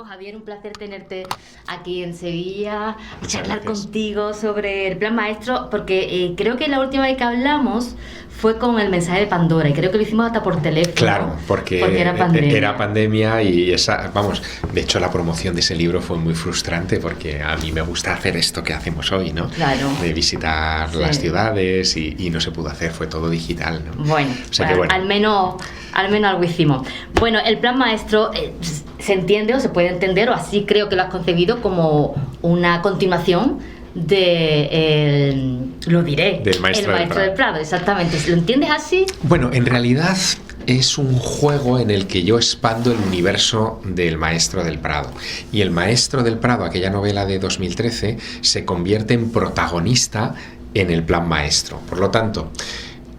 Javier, un placer tenerte aquí en Sevilla, Muchas charlar gracias. contigo sobre el Plan Maestro, porque creo que la última vez que hablamos fue con el mensaje de Pandora y creo que lo hicimos hasta por teléfono. Claro, porque era pandemia y de hecho la promoción de ese libro fue muy frustrante porque a mí me gusta hacer esto que hacemos hoy, ¿no? Claro. De visitar las ciudades y no se pudo hacer, fue todo digital, ¿no? Bueno, al menos algo hicimos. Bueno, el Plan Maestro se entiende o se puede entender, o así creo que lo has concebido, como una continuación del Maestro del Prado, exactamente. ¿Lo entiendes así? Bueno, en realidad es un juego en el que yo expando el universo del Maestro del Prado. Y el Maestro del Prado, aquella novela de 2013, se convierte en protagonista en el Plan Maestro. Por lo tanto,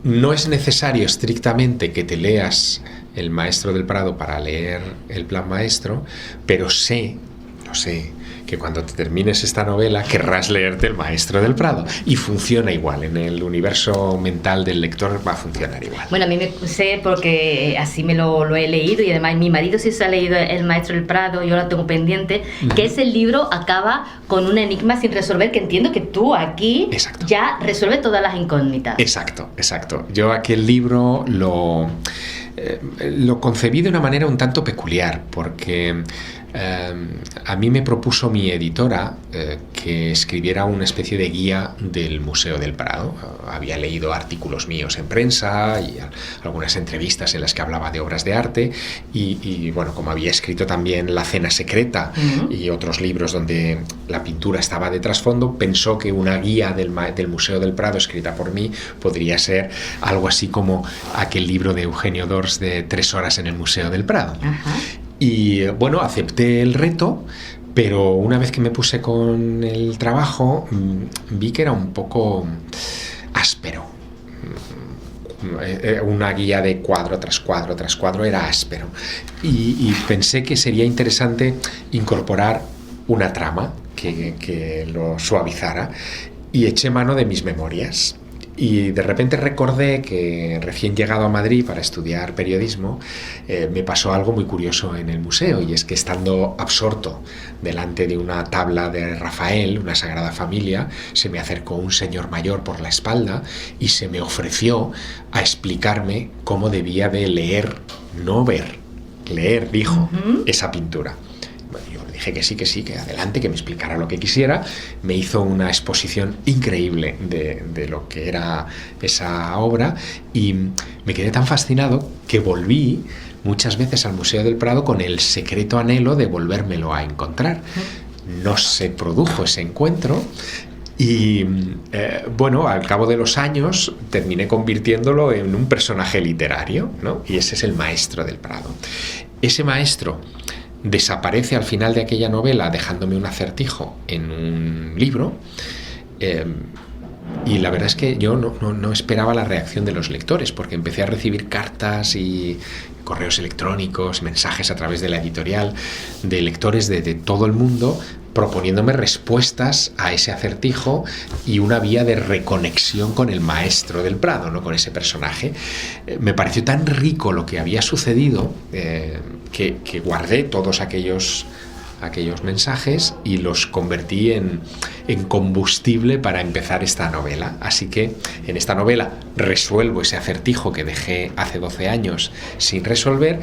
no es necesario estrictamente que te leas el Maestro del Prado para leer el Plan Maestro, pero lo sé, que cuando te termines esta novela querrás leerte el Maestro del Prado, y funciona igual, en el universo mental del lector va a funcionar igual. Bueno, a mí me sé porque así me lo he leído, y además mi marido sí se ha leído el Maestro del Prado, yo lo tengo pendiente, que ese libro acaba con un enigma sin resolver, que entiendo que tú aquí ya resuelves todas las incógnitas. Exacto. Yo aquel libro lo concebí de una manera un tanto peculiar, porque a mí me propuso mi editora que escribiera una especie de guía del Museo del Prado. Había leído artículos míos en prensa y algunas entrevistas en las que hablaba de obras de arte y bueno, como había escrito también La Cena Secreta y otros libros donde la pintura estaba de trasfondo, pensó que una guía del Museo del Prado escrita por mí podría ser algo así como aquel libro de Eugenio Dors de 3 horas en el Museo del Prado. Ajá. Y bueno, acepté el reto, pero una vez que me puse con el trabajo vi que era un poco áspero. Una guía de cuadro tras cuadro tras cuadro era áspero, y pensé que sería interesante incorporar una trama que lo suavizara, y eché mano de mis memorias. Y de repente recordé que recién llegado a Madrid para estudiar periodismo me pasó algo muy curioso en el museo, y es que estando absorto delante de una tabla de Rafael, una Sagrada Familia, se me acercó un señor mayor por la espalda y se me ofreció a explicarme cómo debía de leer, no ver, leer, dijo, esa pintura. Yo le dije que sí, que adelante, que me explicara lo que quisiera. Me hizo una exposición increíble de lo que era esa obra, y me quedé tan fascinado que volví muchas veces al Museo del Prado con el secreto anhelo de volvérmelo a encontrar. No se produjo ese encuentro, y bueno, al cabo de los años terminé convirtiéndolo en un personaje literario, ¿no? Y ese es el Maestro del Prado. Ese maestro desaparece al final de aquella novela dejándome un acertijo en un libro, y la verdad es que yo no esperaba la reacción de los lectores, porque empecé a recibir cartas y correos electrónicos, mensajes a través de la editorial de lectores de todo el mundo proponiéndome respuestas a ese acertijo y una vía de reconexión con el Maestro del Prado, ¿no? Con ese personaje. Me pareció tan rico lo que había sucedido que guardé todos aquellos mensajes y los convertí en combustible para empezar esta novela. Así que en esta novela resuelvo ese acertijo que dejé hace 12 años sin resolver,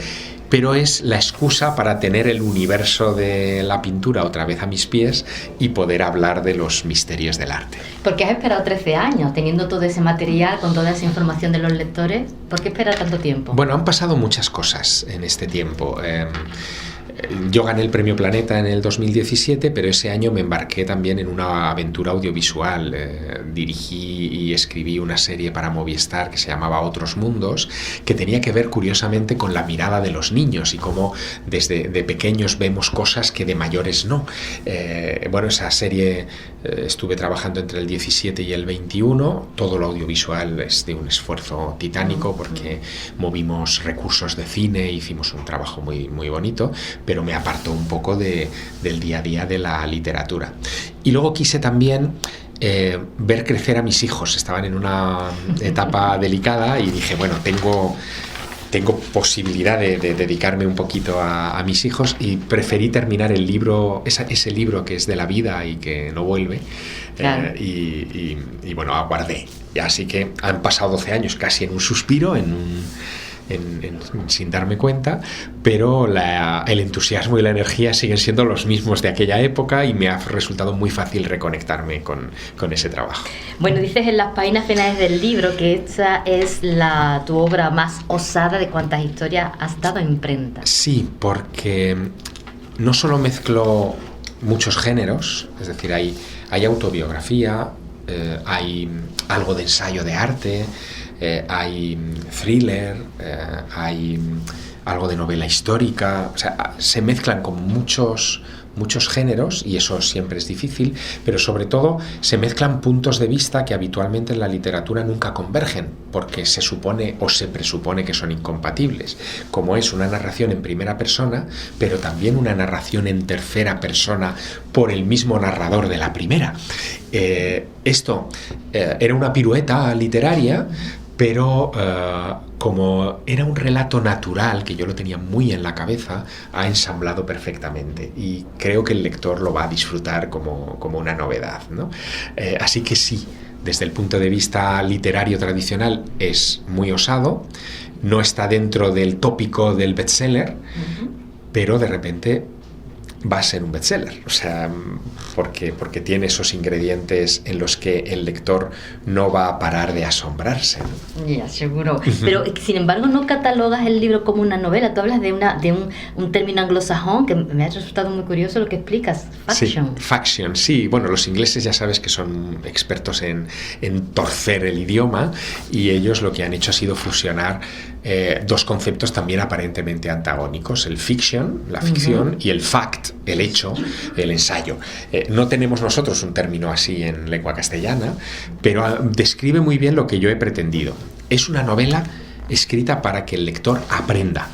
pero es la excusa para tener el universo de la pintura otra vez a mis pies y poder hablar de los misterios del arte. ¿Por qué has esperado 13 años teniendo todo ese material, con toda esa información de los lectores? ¿Por qué esperar tanto tiempo? Bueno, han pasado muchas cosas en este tiempo. Yo gané el Premio Planeta en el 2017, pero ese año me embarqué también en una aventura audiovisual. Dirigí y escribí una serie para Movistar que se llamaba Otros Mundos, que tenía que ver curiosamente con la mirada de los niños y cómo desde pequeños vemos cosas que de mayores no. Bueno, esa serie estuve trabajando entre el 17 y el 21. Todo lo audiovisual es de un esfuerzo titánico porque movimos recursos de cine, hicimos un trabajo muy, muy bonito, pero me apartó un poco del día a día de la literatura. Y luego quise también ver crecer a mis hijos. Estaban en una etapa delicada y dije, bueno, tengo tengo posibilidad de dedicarme un poquito a mis hijos y preferí terminar el libro, ese libro que es de la vida y que no vuelve, claro. Y bueno, aguardé. Así que han pasado 12 años casi en un suspiro, sin darme cuenta, pero el entusiasmo y la energía siguen siendo los mismos de aquella época y me ha resultado muy fácil reconectarme con ese trabajo. Bueno, dices en las páginas finales del libro que esta es tu obra más osada de cuantas historias has dado a imprenta. Sí, porque no solo mezclo muchos géneros, es decir, hay autobiografía, hay algo de ensayo de arte, hay thriller, hay algo de novela histórica, o sea, se mezclan con muchos géneros y eso siempre es difícil, pero sobre todo se mezclan puntos de vista que habitualmente en la literatura nunca convergen porque se supone o se presupone que son incompatibles, como es una narración en primera persona, pero también una narración en tercera persona por el mismo narrador de la primera. Esto era una pirueta literaria, pero como era un relato natural, que yo lo tenía muy en la cabeza, ha ensamblado perfectamente y creo que el lector lo va a disfrutar como una novedad, ¿no? Así que sí, desde el punto de vista literario tradicional es muy osado, no está dentro del tópico del bestseller, pero de repente va a ser un bestseller, o sea, porque tiene esos ingredientes en los que el lector no va a parar de asombrarse, ¿no? Ya, seguro. Pero, sin embargo, no catalogas el libro como una novela. Tú hablas de un término anglosajón que me ha resultado muy curioso lo que explicas, faction. Sí, faction, sí. Bueno, los ingleses ya sabes que son expertos en torcer el idioma y ellos lo que han hecho ha sido fusionar dos conceptos también aparentemente antagónicos, el fiction, la ficción, y el fact, el hecho, el ensayo. No tenemos nosotros un término así en lengua castellana, pero describe muy bien lo que yo he pretendido. Es una novela escrita para que el lector aprenda.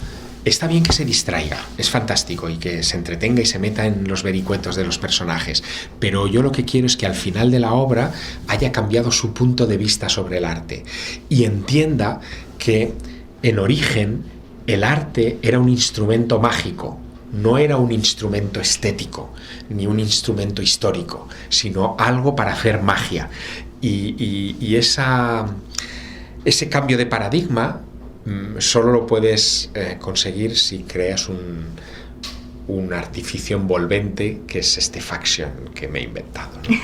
Está bien que se distraiga, es fantástico, y que se entretenga y se meta en los vericuetos de los personajes, pero yo lo que quiero es que al final de la obra haya cambiado su punto de vista sobre el arte y entienda que en origen el arte era un instrumento mágico, no era un instrumento estético ni un instrumento histórico, sino algo para hacer magia. Y ese cambio de paradigma solo lo puedes conseguir si creas un artificio envolvente que es este faction que me he inventado, ¿no?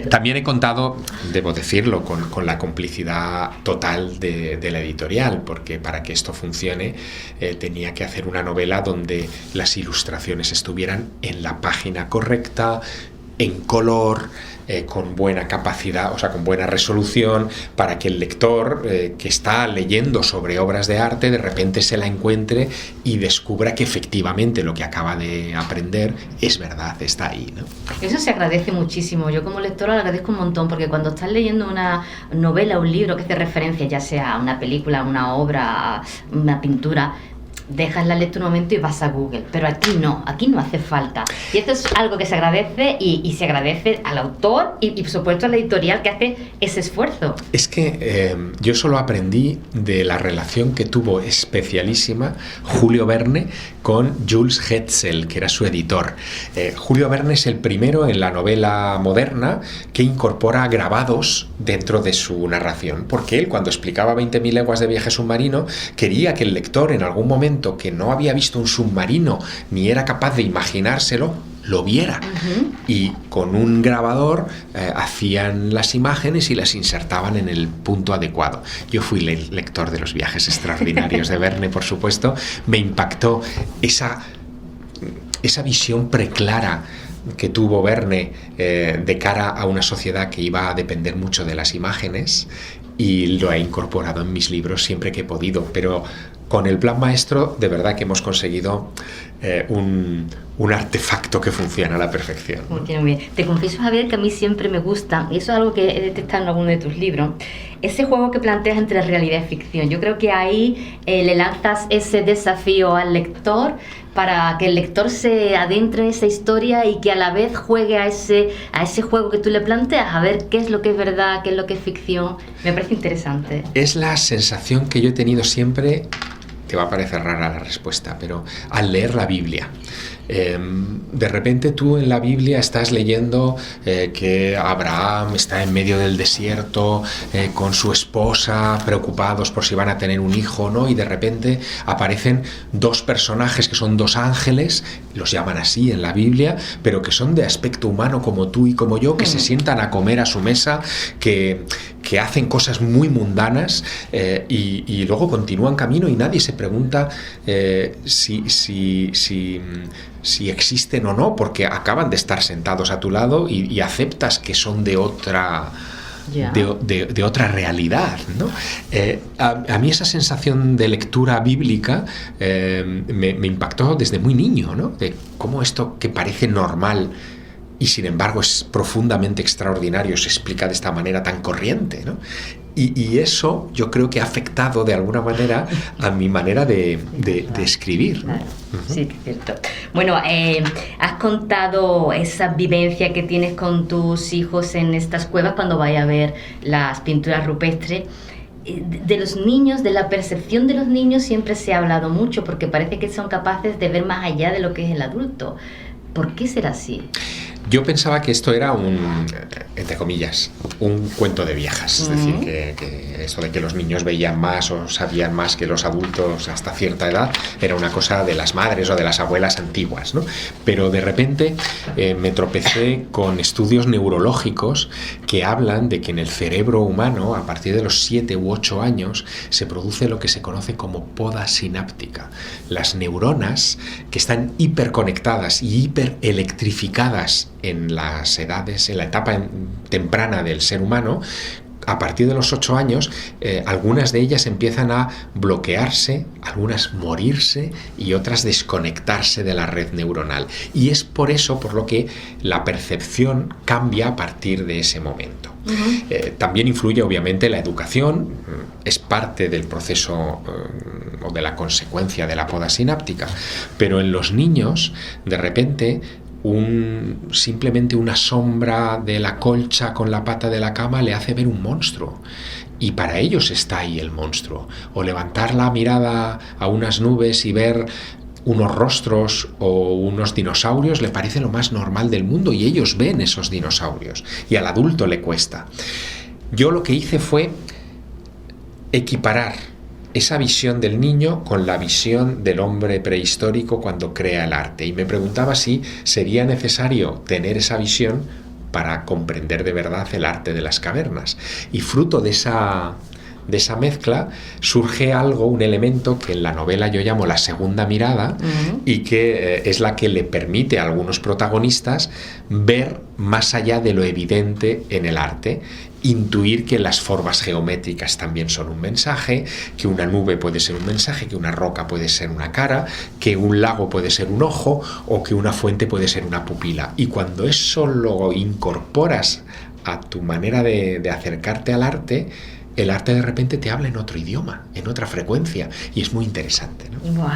También he contado, debo decirlo, con la complicidad total de la editorial, porque para que esto funcione tenía que hacer una novela donde las ilustraciones estuvieran en la página correcta, en color, con buena capacidad, o sea, con buena resolución, para que el lector que está leyendo sobre obras de arte de repente se la encuentre y descubra que efectivamente lo que acaba de aprender es verdad, está ahí, ¿no? Eso se agradece muchísimo. Yo como lectora lo agradezco un montón, porque cuando estás leyendo una novela, un libro que hace referencia ya sea a una película, una obra, una pintura, dejas la lectura un momento y vas a Google, pero aquí no hace falta, y esto es algo que se agradece y se agradece al autor y por supuesto a la editorial que hace ese esfuerzo. Es que yo solo aprendí de la relación que tuvo especialísima Julio Verne con Jules Hetzel, que era su editor. Julio Verne es el primero en la novela moderna que incorpora grabados dentro de su narración, porque él, cuando explicaba 20.000 leguas de viaje submarino, quería que el lector en algún momento que no había visto un submarino ni era capaz de imaginárselo, lo viera. Y con un grabador hacían las imágenes y las insertaban en el punto adecuado. Yo fui lector de los viajes extraordinarios de Verne, por supuesto. Me impactó esa visión preclara que tuvo Verne de cara a una sociedad que iba a depender mucho de las imágenes, y lo he incorporado en mis libros siempre que he podido, pero con el plan maestro de verdad que hemos conseguido un un artefacto que funciona a la perfección. Muy bien. Te confieso, Javier, que a mí siempre me gusta, y eso es algo que he detectado en alguno de tus libros, ese juego que planteas entre realidad y ficción. Yo creo que ahí le lanzas ese desafío al lector para que el lector se adentre en esa historia y que a la vez juegue a ese juego que tú le planteas, a ver qué es lo que es verdad, qué es lo que es ficción. Me parece interesante. Es la sensación que yo he tenido siempre, te va a parecer rara la respuesta, pero al leer la Biblia. De repente tú en la Biblia estás leyendo que Abraham está en medio del desierto con su esposa, preocupados por si van a tener un hijo, ¿no? Y de repente aparecen dos personajes que son dos ángeles, los llaman así en la Biblia, pero que son de aspecto humano como tú y como yo, que se sientan a comer a su mesa, que hacen cosas muy mundanas, y luego continúan camino y nadie se pregunta si existen o no, porque acaban de estar sentados a tu lado y aceptas que son de otra... De otra realidad, ¿no? A mí esa sensación de lectura bíblica me impactó desde muy niño, ¿no? De cómo esto que parece normal y sin embargo es profundamente extraordinario se explica de esta manera tan corriente, ¿no? Y eso yo creo que ha afectado de alguna manera a mi manera de escribir, ¿no? Sí, es cierto. Bueno, has contado esa vivencia que tienes con tus hijos en estas cuevas cuando vayas a ver las pinturas rupestres. De los niños, de la percepción de los niños siempre se ha hablado mucho porque parece que son capaces de ver más allá de lo que es el adulto. ¿Por qué será así? Yo pensaba que esto era entre comillas, un cuento de viejas. Es decir, que eso de que los niños veían más o sabían más que los adultos hasta cierta edad era una cosa de las madres o de las abuelas antiguas, ¿no? Pero de repente me tropecé con estudios neurológicos que hablan de que en el cerebro humano, a partir de los 7 u 8 años, se produce lo que se conoce como poda sináptica. Las neuronas, que están hiperconectadas y hiperelectrificadas en las edades, en la etapa temprana del ser humano, a partir de los 8 años, algunas de ellas empiezan a bloquearse, algunas morirse y otras desconectarse de la red neuronal. Y es por eso por lo que la percepción cambia a partir de ese momento. También influye obviamente la educación, es parte del proceso o de la consecuencia de la poda sináptica, pero en los niños, de repente, simplemente una sombra de la colcha con la pata de la cama le hace ver un monstruo. Y para ellos está ahí el monstruo. O levantar la mirada a unas nubes y ver unos rostros o unos dinosaurios le parece lo más normal del mundo y ellos ven esos dinosaurios. Y al adulto le cuesta. Yo lo que hice fue equiparar esa visión del niño con la visión del hombre prehistórico cuando crea el arte. Y me preguntaba si sería necesario tener esa visión para comprender de verdad el arte de las cavernas. Y fruto de esa mezcla surge un elemento que en la novela yo llamo la segunda mirada, y que es la que le permite a algunos protagonistas ver más allá de lo evidente en el arte, intuir que las formas geométricas también son un mensaje, que una nube puede ser un mensaje, que una roca puede ser una cara, que un lago puede ser un ojo o que una fuente puede ser una pupila. Y cuando eso lo incorporas a tu manera de acercarte al arte, el arte de repente te habla en otro idioma, en otra frecuencia, y es muy interesante, ¿no? Wow.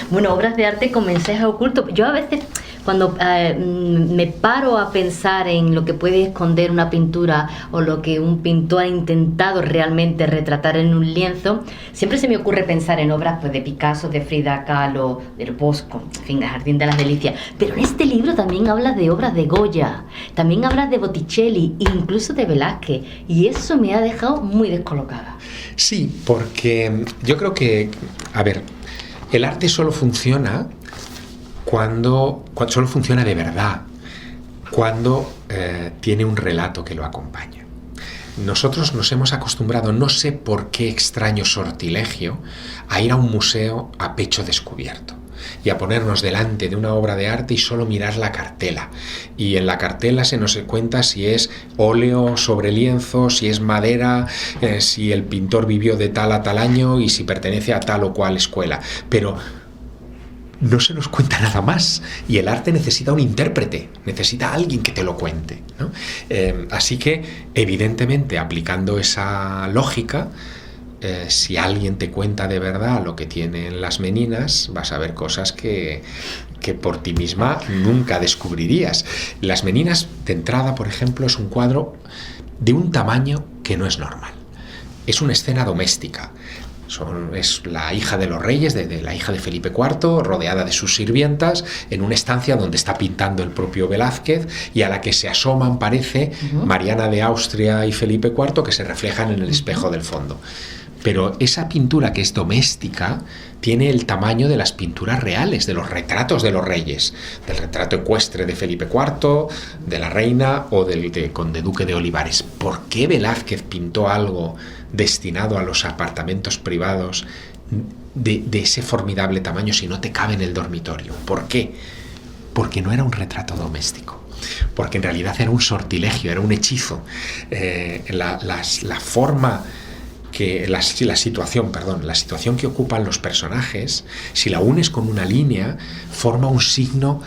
Bueno, obras de arte con mensaje oculto. Yo a veces, cuando me paro a pensar en lo que puede esconder una pintura o lo que un pintor ha intentado realmente retratar en un lienzo, siempre se me ocurre pensar en obras pues, de Picasso, de Frida Kahlo, del Bosco, en fin, el Jardín de las Delicias. Pero en este libro también hablas de obras de Goya, también hablas de Botticelli, incluso de Velázquez, y eso me ha dejado muy descolocada. Sí, porque yo creo que, el arte solo funciona cuando solo funciona de verdad, cuando tiene un relato que lo acompaña. Nosotros nos hemos acostumbrado, no sé por qué extraño sortilegio, a ir a un museo a pecho descubierto y a ponernos delante de una obra de arte y solo mirar la cartela. Y en la cartela se nos cuenta si es óleo sobre lienzo, si es madera, si el pintor vivió de tal a tal año y si pertenece a tal o cual escuela. Pero no se nos cuenta nada más, y el arte necesita un intérprete, necesita alguien que te lo cuente, ¿no? Así que, evidentemente, aplicando esa lógica, si alguien te cuenta de verdad lo que tienen las meninas, vas a ver cosas que por ti misma nunca descubrirías. Las meninas, de entrada, por ejemplo, es un cuadro de un tamaño que no es normal. Es una escena doméstica. Es la hija de los reyes, de la hija de Felipe IV, rodeada de sus sirvientas, en una estancia donde está pintando el propio Velázquez, y a la que se asoman, parece, Mariana de Austria y Felipe IV, que se reflejan en el espejo del fondo. Pero esa pintura, que es doméstica, tiene el tamaño de las pinturas reales, de los retratos de los reyes, del retrato ecuestre de Felipe IV, de la reina o del conde duque de Olivares. ¿Por qué Velázquez pintó algo destinado a los apartamentos privados de ese formidable tamaño si no te cabe en el dormitorio? ¿Por qué? Porque no era un retrato doméstico, porque en realidad era un sortilegio, era un hechizo. La forma que la situación que ocupan los personajes, si la unes con una línea, forma un signo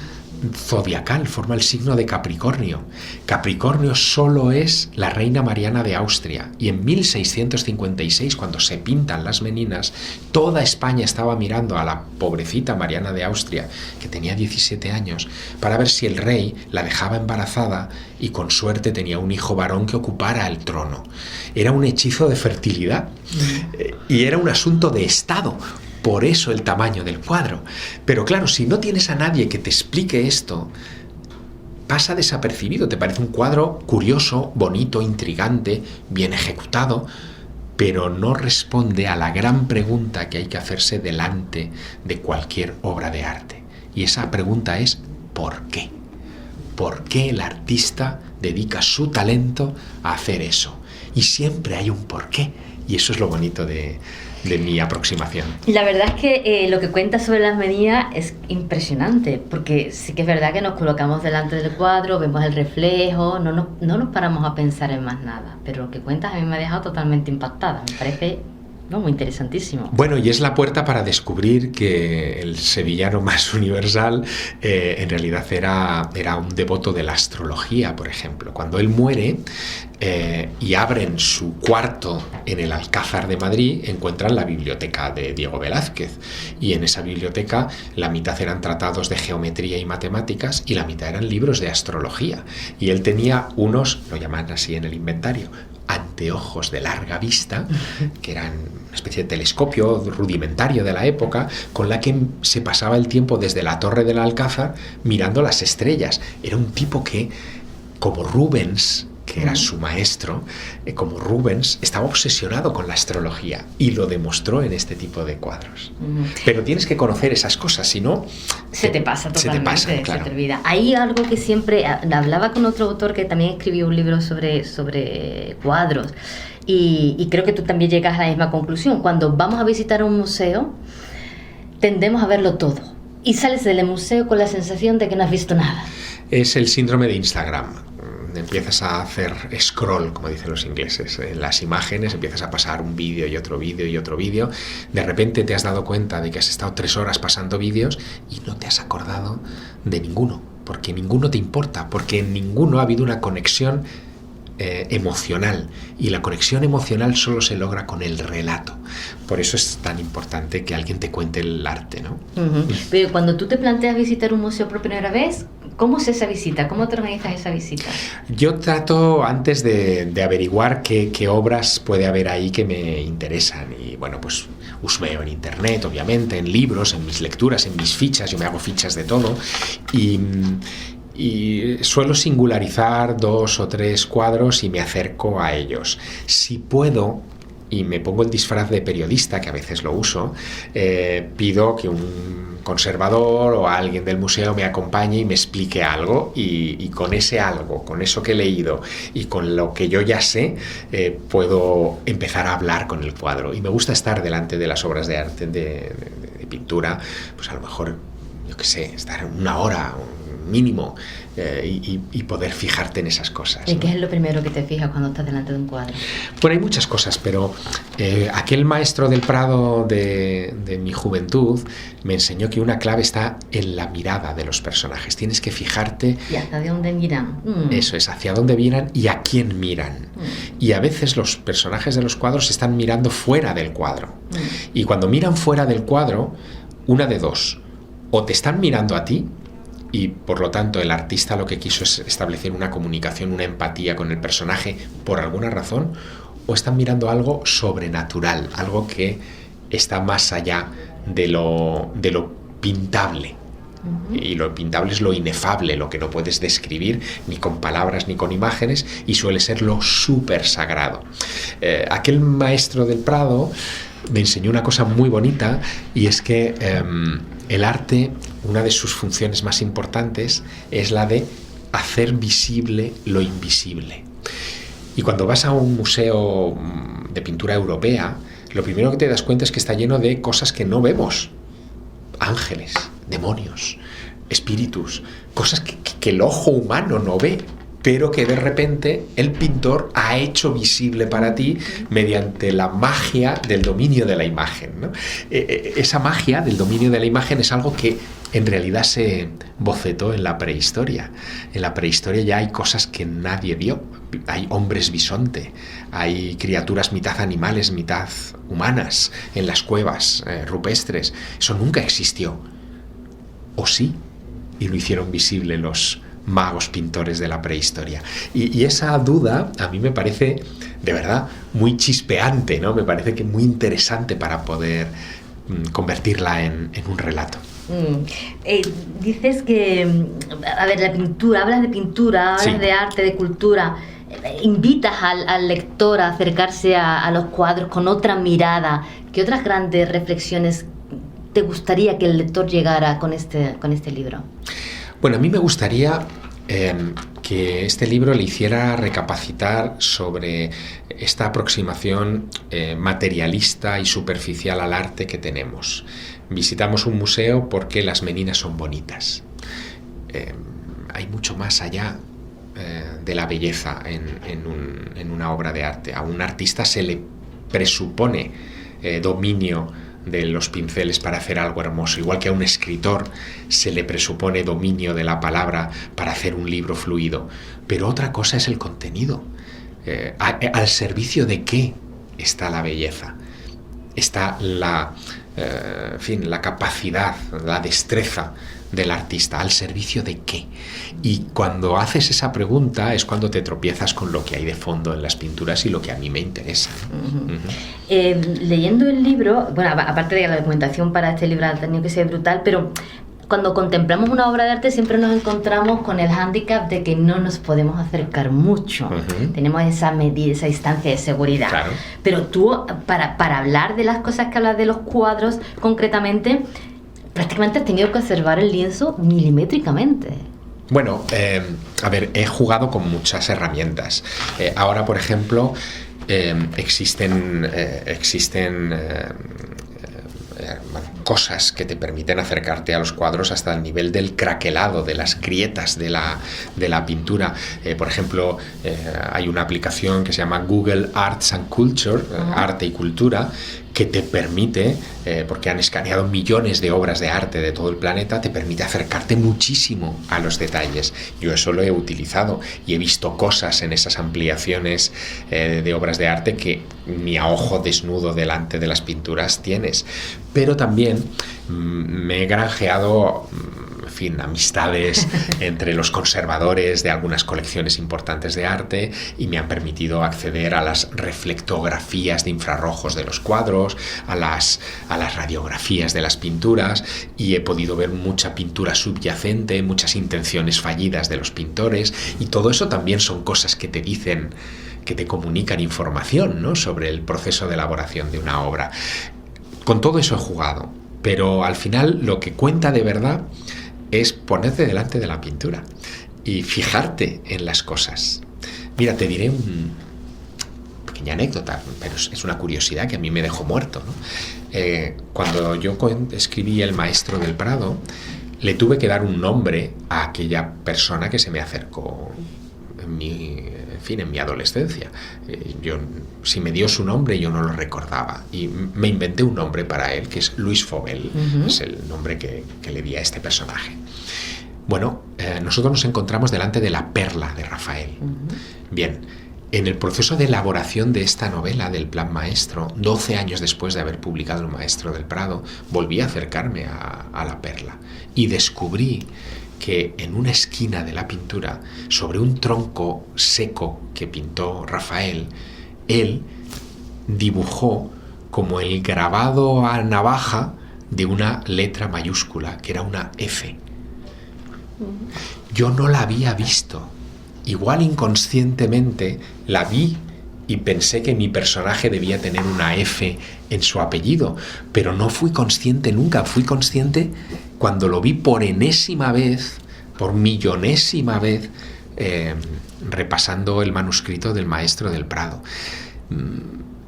zodiacal, forma el signo de Capricornio. Capricornio solo es la reina Mariana de Austria, y en 1656, cuando se pintan las meninas, toda España estaba mirando a la pobrecita Mariana de Austria, que tenía 17 años, para ver si el rey la dejaba embarazada y con suerte tenía un hijo varón que ocupara el trono. Era un hechizo de fertilidad y era un asunto de Estado. Por eso el tamaño del cuadro. Pero claro, si no tienes a nadie que te explique esto, pasa desapercibido. Te parece un cuadro curioso, bonito, intrigante, bien ejecutado, pero no responde a la gran pregunta que hay que hacerse delante de cualquier obra de arte. Y esa pregunta es ¿por qué? ¿Por qué el artista dedica su talento a hacer eso? Y siempre hay un porqué. Y eso es lo bonito de mi aproximación. La verdad es que lo que cuentas sobre las meninas es impresionante, porque sí que es verdad que nos colocamos delante del cuadro, vemos el reflejo, no nos paramos a pensar en más nada, pero lo que cuentas a mí me ha dejado totalmente impactada, me parece muy interesantísimo. Bueno, y es la puerta para descubrir que el sevillano más universal en realidad era un devoto de la astrología, por ejemplo. Cuando él muere y abren su cuarto en el Alcázar de Madrid, encuentran la biblioteca de Diego Velázquez, y en esa biblioteca la mitad eran tratados de geometría y matemáticas y la mitad eran libros de astrología, y él tenía unos, lo llaman así en el inventario, anteojos de larga vista, que eran una especie de telescopio rudimentario de la época, con la que se pasaba el tiempo desde la torre del Alcázar mirando las estrellas. Era un tipo que, como Rubens, que era su maestro, como Rubens, estaba obsesionado con la astrología, y lo demostró en este tipo de cuadros. Pero tienes que conocer esas cosas, si no... Se te pasa totalmente, claro. Se te olvida. Hay algo que siempre... Hablaba con otro autor que también escribió un libro sobre cuadros, y creo que tú también llegas a la misma conclusión. Cuando vamos a visitar un museo, tendemos a verlo todo, y sales del museo con la sensación de que no has visto nada. Es el síndrome de Instagram. Empiezas a hacer scroll, como dicen los ingleses, en las imágenes, empiezas a pasar un vídeo y otro vídeo y otro vídeo. De repente te has dado cuenta de que has estado 3 horas pasando vídeos y no te has acordado de ninguno, porque ninguno te importa, porque en ninguno ha habido una conexión emocional, y la conexión emocional solo se logra con el relato. Por eso es tan importante que alguien te cuente el arte, ¿no? Pero cuando tú te planteas visitar un museo por primera vez, ¿cómo es esa visita? ¿Cómo te organizas esa visita? Yo trato antes de averiguar qué obras puede haber ahí que me interesan, y bueno, pues husmeo en internet, obviamente, en libros, en mis lecturas, en mis fichas. Yo me hago fichas de todo, y suelo singularizar 2 o 3 cuadros y me acerco a ellos. Si puedo, y me pongo el disfraz de periodista, que a veces lo uso, pido que un conservador o alguien del museo me acompañe y me explique algo, y con ese algo, con eso que he leído y con lo que yo ya sé, puedo empezar a hablar con el cuadro. Y me gusta estar delante de las obras de arte, de pintura, pues a lo mejor, yo qué sé, estar 1 hora, mínimo, y poder fijarte en esas cosas. ¿Y qué es lo primero que te fijas cuando estás delante de un cuadro? Bueno, hay muchas cosas, pero aquel maestro del Prado de mi juventud me enseñó que una clave está en la mirada de los personajes. Tienes que fijarte... ¿Y hacia dónde miran? Eso es, hacia dónde miran y a quién miran. Y a veces los personajes de los cuadros están mirando fuera del cuadro. Y cuando miran fuera del cuadro, una de dos: o te están mirando a ti, y por lo tanto el artista lo que quiso es establecer una comunicación, una empatía con el personaje por alguna razón, o están mirando algo sobrenatural, algo que está más allá de lo pintable. Y lo pintable es lo inefable, lo que no puedes describir ni con palabras ni con imágenes, y suele ser lo súper sagrado. Aquel maestro del Prado me enseñó una cosa muy bonita, y es que el arte, una de sus funciones más importantes es la de hacer visible lo invisible. Y cuando vas a un museo de pintura europea, lo primero que te das cuenta es que está lleno de cosas que no vemos: ángeles, demonios, espíritus, cosas que el ojo humano no ve, pero que de repente el pintor ha hecho visible para ti mediante la magia del dominio de la imagen, ¿no? Esa magia del dominio de la imagen es algo que en realidad se bocetó en la prehistoria. En la prehistoria ya hay cosas que nadie vio. Hay hombres bisonte, hay criaturas mitad animales, mitad humanas en las cuevas rupestres. Eso nunca existió. ¿O sí? Y lo hicieron visible los magos pintores de la prehistoria. Y esa duda a mí me parece de verdad muy chispeante, ¿no? Me parece que muy interesante para poder convertirla en un relato. Dices que, a ver, la pintura, hablas de pintura, hablas de arte, de cultura, invitas al lector a acercarse a los cuadros con otra mirada. ¿Qué otras grandes reflexiones te gustaría que el lector llegara con este libro? Bueno, a mí me gustaría que este libro le hiciera recapacitar sobre esta aproximación materialista y superficial al arte que tenemos. Visitamos un museo porque las meninas son bonitas. Hay mucho más allá de la belleza en una obra de arte. A un artista se le presupone dominio de los pinceles para hacer algo hermoso, igual que a un escritor se le presupone dominio de la palabra para hacer un libro fluido. Pero otra cosa es el contenido. ¿Al servicio de qué está la belleza? Está la capacidad, la destreza del artista. ¿Al servicio de qué? Y cuando haces esa pregunta es cuando te tropiezas con lo que hay de fondo en las pinturas y lo que a mí me interesa, ¿no? Leyendo el libro, bueno, aparte de la documentación para este libro ha tenido que ser brutal, pero cuando contemplamos una obra de arte siempre nos encontramos con el hándicap de que no nos podemos acercar mucho. Tenemos esa medida, esa distancia de seguridad. Claro. Pero tú, para hablar de las cosas que hablas de los cuadros concretamente, prácticamente has tenido que observar el lienzo milimétricamente. Bueno, a ver, he jugado con muchas herramientas. Ahora, por ejemplo, existen cosas que te permiten acercarte a los cuadros hasta el nivel del craquelado, de las grietas de la pintura. Por ejemplo, hay una aplicación que se llama Google Arts and Culture, Arte y Cultura, que te permite, porque han escaneado millones de obras de arte de todo el planeta, te permite acercarte muchísimo a los detalles. Yo eso lo he utilizado y he visto cosas en esas ampliaciones de obras de arte que ni a ojo desnudo delante de las pinturas tienes. Pero también me he granjeado amistades entre los conservadores de algunas colecciones importantes de arte, y me han permitido acceder a las reflectografías de infrarrojos de los cuadros, a las radiografías de las pinturas, y he podido ver mucha pintura subyacente, muchas intenciones fallidas de los pintores, y todo eso también son cosas que te dicen, que te comunican información, ¿no?, sobre el proceso de elaboración de una obra. Con todo eso he jugado, pero al final lo que cuenta de verdad es ponerte delante de la pintura y fijarte en las cosas. Mira, te diré una pequeña anécdota, pero es una curiosidad que a mí me dejó muerto, ¿no? Cuando yo escribí El Maestro del Prado, le tuve que dar un nombre a aquella persona que se me acercó en mi adolescencia. Si me dio su nombre, yo no lo recordaba. Y me inventé un nombre para él, que es Louis Fauvel. Es el nombre que le di a este personaje. Bueno, nosotros nos encontramos delante de la perla de Rafael. Bien, en el proceso de elaboración de esta novela, del Plan Maestro, 12 años después de haber publicado El Maestro del Prado, volví a acercarme a la perla y descubrí que en una esquina de la pintura, sobre un tronco seco que pintó Rafael, él dibujó como el grabado a navaja de una letra mayúscula, que era una F. Yo no la había visto. Igual inconscientemente la vi y pensé que mi personaje debía tener una F en su apellido, pero no fui consciente nunca. Fui consciente cuando lo vi por enésima vez, por millonésima vez, repasando el manuscrito del Maestro del Prado.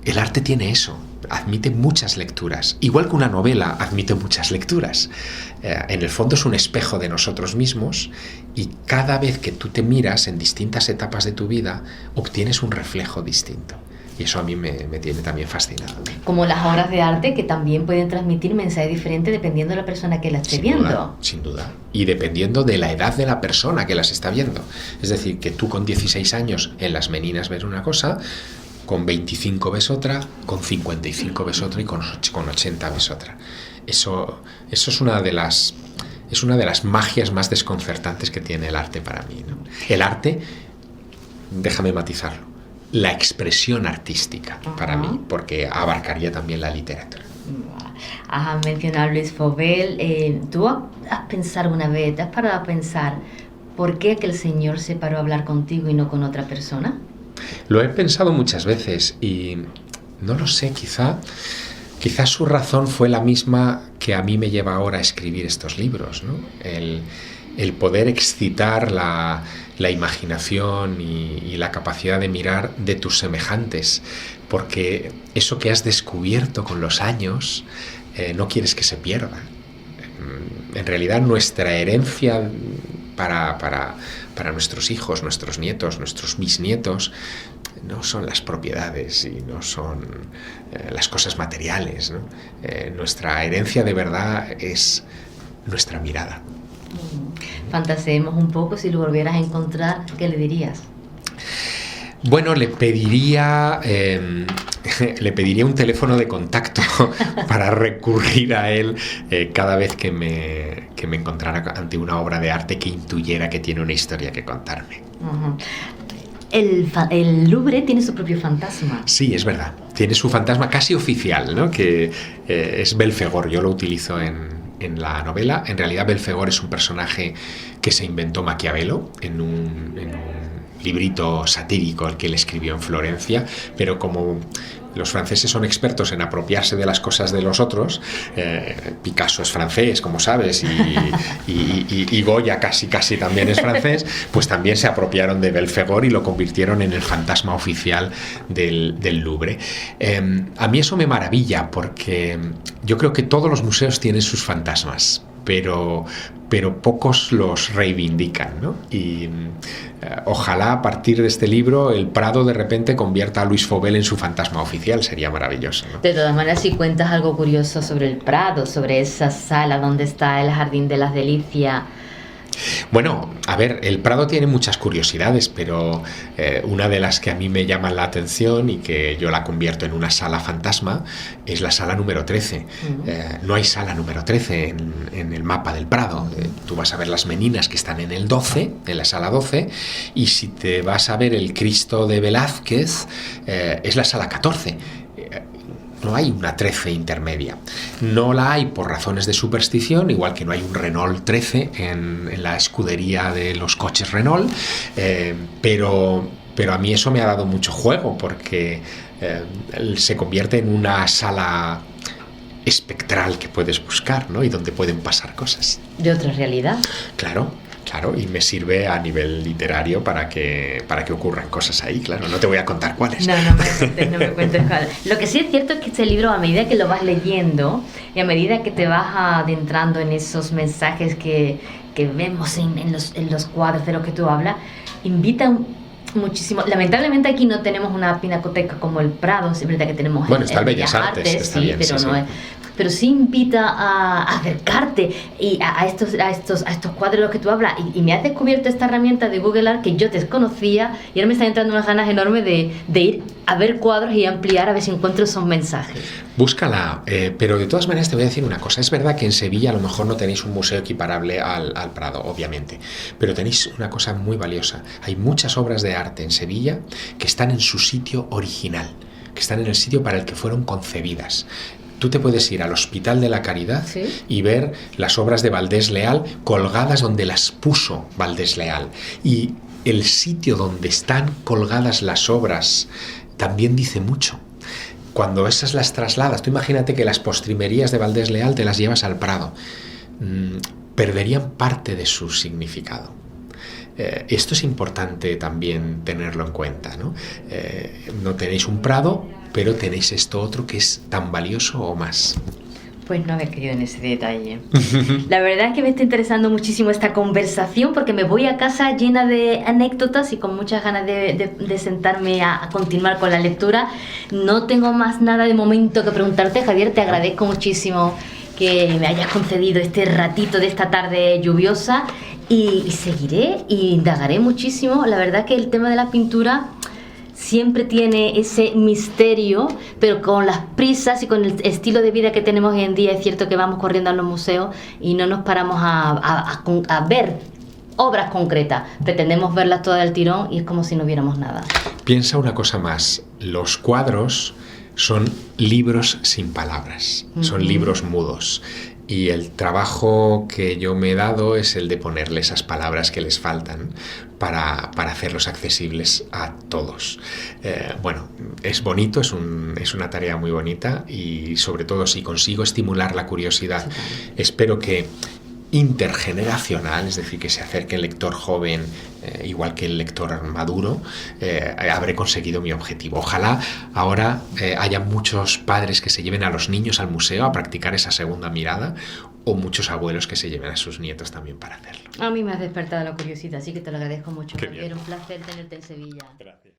El arte tiene eso, admite muchas lecturas. Igual que una novela admite muchas lecturas. En el fondo es un espejo de nosotros mismos y cada vez que tú te miras en distintas etapas de tu vida, obtienes un reflejo distinto. Y eso a mí me tiene también fascinado. Como las obras de arte que también pueden transmitir mensajes diferentes dependiendo de la persona que las esté viendo. Sin duda. Y dependiendo de la edad de la persona que las está viendo. Es decir, que tú con 16 años en Las Meninas ves una cosa, con 25 ves otra, con 55 ves otra y con 80 ves otra. Eso es una de las magias más desconcertantes que tiene el arte para mí, ¿no? El arte, déjame matizarlo, la expresión artística para mí, porque abarcaría también la literatura. Has mencionado a Louis Fauvel. ¿Tú has pensado una vez, te has parado a pensar por qué aquel señor se paró a hablar contigo y no con otra persona? Lo he pensado muchas veces y no lo sé, quizás su razón fue la misma que a mí me lleva ahora a escribir estos libros, ¿no? El poder excitar la imaginación y la capacidad de mirar de tus semejantes, porque eso que has descubierto con los años no quieres que se pierda. En realidad nuestra herencia para nuestros hijos, nuestros nietos, nuestros bisnietos, no son las propiedades y no son las cosas materiales, ¿no? Nuestra herencia de verdad es nuestra mirada. Fantaseemos un poco, si lo volvieras a encontrar, ¿qué le dirías? Bueno, le pediría un teléfono de contacto para recurrir a él cada vez que me encontrara ante una obra de arte que intuyera que tiene una historia que contarme. El Louvre tiene su propio fantasma. Sí, es verdad. Tiene su fantasma casi oficial, ¿no? Que es Belphégor. Yo lo utilizo en la novela. En realidad Belphégor es un personaje que se inventó Maquiavelo en un librito satírico el que él escribió en Florencia, pero como los franceses son expertos en apropiarse de las cosas de los otros, Picasso es francés, como sabes, y Goya casi también es francés, pues también se apropiaron de Belphégor y lo convirtieron en el fantasma oficial del Louvre. A mí eso me maravilla porque yo creo que todos los museos tienen sus fantasmas, pero pocos los reivindican, ¿no? Y ojalá a partir de este libro el Prado de repente convierta a Louis Fauvel en su fantasma oficial, sería maravilloso, ¿no? De todas maneras, si cuentas algo curioso sobre el Prado, sobre esa sala donde está el Jardín de las Delicias. Bueno, a ver, el Prado tiene muchas curiosidades, pero una de las que a mí me llaman la atención y que yo la convierto en una sala fantasma es la sala número 13. No hay sala número 13 en el mapa del Prado. Tú vas a ver las Meninas que están en el 12, en la sala 12, y si te vas a ver el Cristo de Velázquez, es la sala 14. No hay una 13 intermedia. No la hay por razones de superstición, igual que no hay un Renault 13 en la escudería de los coches Renault, pero a mí eso me ha dado mucho juego porque se convierte en una sala espectral que puedes buscar, ¿no? Y donde pueden pasar cosas. De otra realidad. Claro. Claro, y me sirve a nivel literario para que ocurran cosas ahí, claro. No te voy a contar cuáles. No me cuentes cuáles. Lo que sí es cierto es que este libro, a medida que lo vas leyendo y a medida que te vas adentrando en esos mensajes que vemos en los cuadros de los que tú hablas, invita muchísimo. Lamentablemente aquí no tenemos una pinacoteca como el Prado, es verdad que tenemos está el Bellas Artes, está sí, bien, pero sí, no sí. es. Pero sí invita a acercarte y a estos cuadros de los que tú hablas. Y me has descubierto esta herramienta de Google Art que yo desconocía y ahora me están entrando unas ganas enormes de ir a ver cuadros y ampliar a ver si encuentro esos mensajes. Búscala, pero de todas maneras te voy a decir una cosa. Es verdad que en Sevilla a lo mejor no tenéis un museo equiparable al Prado, obviamente, pero tenéis una cosa muy valiosa. Hay muchas obras de arte en Sevilla que están en su sitio original, que están en el sitio para el que fueron concebidas. Tú te puedes ir al Hospital de la Caridad, ¿sí?, y ver las obras de Valdés Leal colgadas donde las puso Valdés Leal. Y el sitio donde están colgadas las obras también dice mucho. Cuando esas las trasladas, tú imagínate que las postrimerías de Valdés Leal te las llevas al Prado, perderían parte de su significado. Esto es importante también tenerlo en cuenta, ¿no? No tenéis un Prado, pero tenéis esto otro que es tan valioso o más. Pues no había querido en ese detalle. La verdad es que me está interesando muchísimo esta conversación porque me voy a casa llena de anécdotas y con muchas ganas de sentarme a continuar con la lectura. No tengo más nada de momento que preguntarte, Javier. Te agradezco muchísimo que me hayas concedido este ratito de esta tarde lluviosa y seguiré e indagaré muchísimo. La verdad que el tema de la pintura siempre tiene ese misterio, pero con las prisas y con el estilo de vida que tenemos hoy en día es cierto que vamos corriendo a los museos y no nos paramos a ver obras concretas. Pretendemos verlas todas al tirón y es como si no viéramos nada. Piensa una cosa más, los cuadros son libros sin palabras, son libros mudos. Y el trabajo que yo me he dado es el de ponerle esas palabras que les faltan para hacerlos accesibles a todos. Bueno, es bonito, es una tarea muy bonita y sobre todo si consigo estimular la curiosidad, espero que intergeneracional, es decir, que se acerque el lector joven igual que el lector maduro, habré conseguido mi objetivo. Ojalá ahora haya muchos padres que se lleven a los niños al museo a practicar esa segunda mirada o muchos abuelos que se lleven a sus nietos también para hacerlo. A mí me has despertado la curiosidad, así que te lo agradezco mucho. Qué bien. Era un placer tenerte en Sevilla. Gracias.